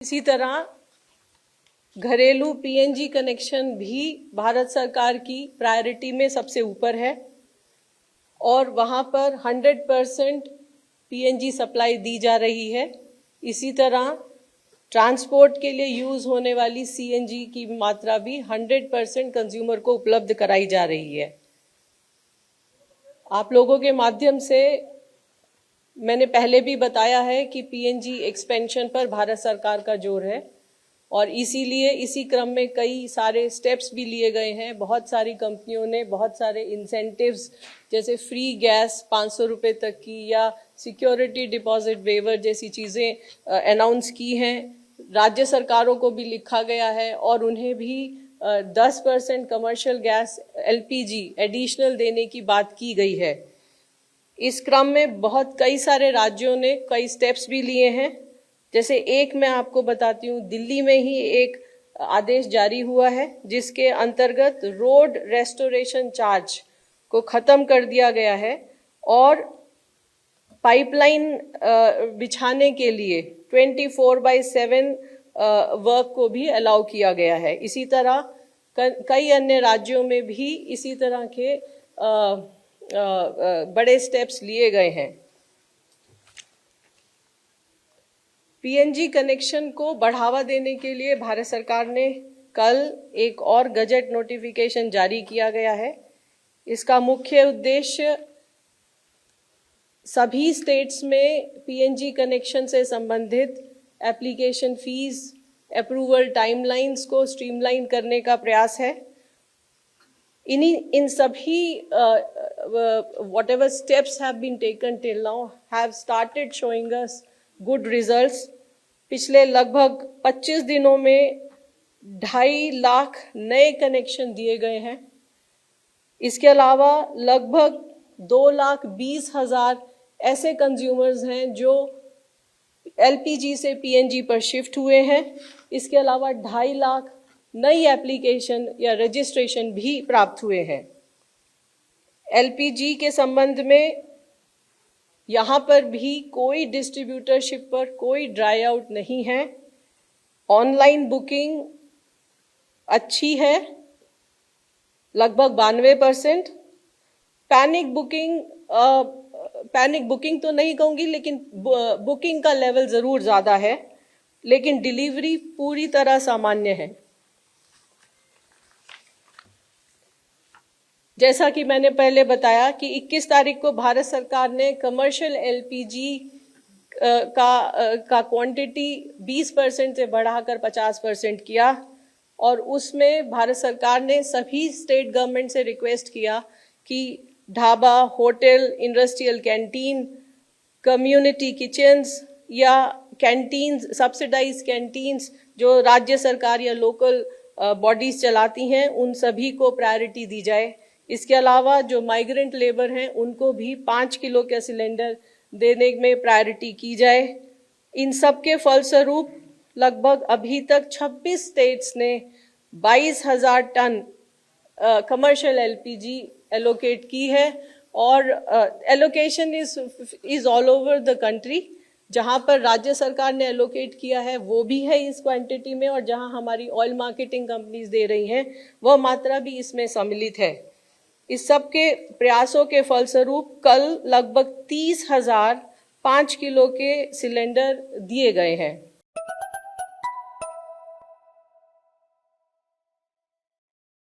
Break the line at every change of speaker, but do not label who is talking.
इसी तरह घरेलू पीएनजी कनेक्शन भी भारत सरकार की प्रायोरिटी में सबसे ऊपर है और वहां पर 100% पीएनजी सप्लाई दी जा रही है। इसी तरह ट्रांसपोर्ट के लिए यूज होने वाली सीएनजी की मात्रा भी 100% कंज्यूमर को उपलब्ध कराई जा रही है। आप लोगों के माध्यम से मैंने पहले भी बताया है कि पीएनजी एक्सपेंशन पर भारत सरकार का जोर है और इसीलिए इसी क्रम में कई सारे स्टेप्स भी लिए गए हैं। बहुत सारी कंपनियों ने बहुत सारे इंसेंटिव्स जैसे फ्री गैस 500 रुपये तक की या सिक्योरिटी डिपॉजिट वेवर जैसी चीज़ें अनाउंस की हैं। राज्य सरकारों को भी लिखा गया है और उन्हें भी 10% कमर्शियल गैस एलपीजी एडिशनल देने की बात की गई है। इस क्रम में कई सारे राज्यों ने कई स्टेप्स भी लिए हैं। जैसे एक मैं आपको बताती हूँ, दिल्ली में ही एक आदेश जारी हुआ है जिसके अंतर्गत रोड रेस्टोरेशन चार्ज को खत्म कर दिया गया है और पाइपलाइन बिछाने के लिए 24/7 वर्क को भी अलाउ किया गया है। इसी तरह कई अन्य राज्यों में भी इसी तरह के बड़े स्टेप्स लिए गए हैं। पीएनजी कनेक्शन को बढ़ावा देने के लिए भारत सरकार ने कल एक और गजट नोटिफिकेशन जारी किया गया है। इसका मुख्य उद्देश्य सभी स्टेट्स में पीएनजी कनेक्शन से संबंधित एप्लीकेशन फीस, अप्रूवल टाइमलाइंस को स्ट्रीमलाइन करने का प्रयास है। इन सभी whatever steps have been taken till now have started showing us good results. पिछले लगभग 25 दिनों में 2.5 लाख नए कनेक्शन दिए गए हैं। इसके अलावा लगभग 2,20,000 ऐसे कंज्यूमर्स हैं जो एलपीजी से पीएनजी पर शिफ्ट हुए हैं। इसके अलावा 2.5 लाख नई एप्लीकेशन या रजिस्ट्रेशन भी प्राप्त हुए हैं। एलपीजी के संबंध में यहाँ पर भी कोई डिस्ट्रीब्यूटरशिप पर कोई ड्राई आउट नहीं है। ऑनलाइन बुकिंग अच्छी है, लगभग 92%। पैनिक बुकिंग तो नहीं कहूँगी, लेकिन बुकिंग का लेवल ज़रूर ज़्यादा है, लेकिन डिलीवरी पूरी तरह सामान्य है। जैसा कि मैंने पहले बताया कि 21 तारीख को भारत सरकार ने कमर्शियल एलपीजी का क्वांटिटी 20% से बढ़ाकर 50% किया और उसमें भारत सरकार ने सभी स्टेट गवर्नमेंट से रिक्वेस्ट किया कि dhaba, hotel, industrial canteen, community kitchens या कैंटीन्स, सब्सिडाइज कैंटीन्स जो राज्य सरकार या लोकल बॉडीज चलाती हैं, उन सभी को प्रायोरिटी दी जाए। इसके अलावा जो माइग्रेंट लेबर हैं उनको भी 5 किलो का सिलेंडर देने में प्रायोरिटी की जाए। इन सब के फलस्वरूप लगभग अभी तक 26 स्टेट्स ने 22,000 टन कमर्शियल एलपीजी एलोकेट की है और allocation is all over the country. जहां पर राज्य सरकार ने एलोकेट किया है वो भी है इस क्वांटिटी में और जहां हमारी ऑयल मार्केटिंग कंपनीज दे रही हैं वह मात्रा भी इसमें सम्मिलित है। इस सब के प्रयासों के फलस्वरूप कल लगभग 30,000 5 किलो के सिलेंडर दिए गए हैं।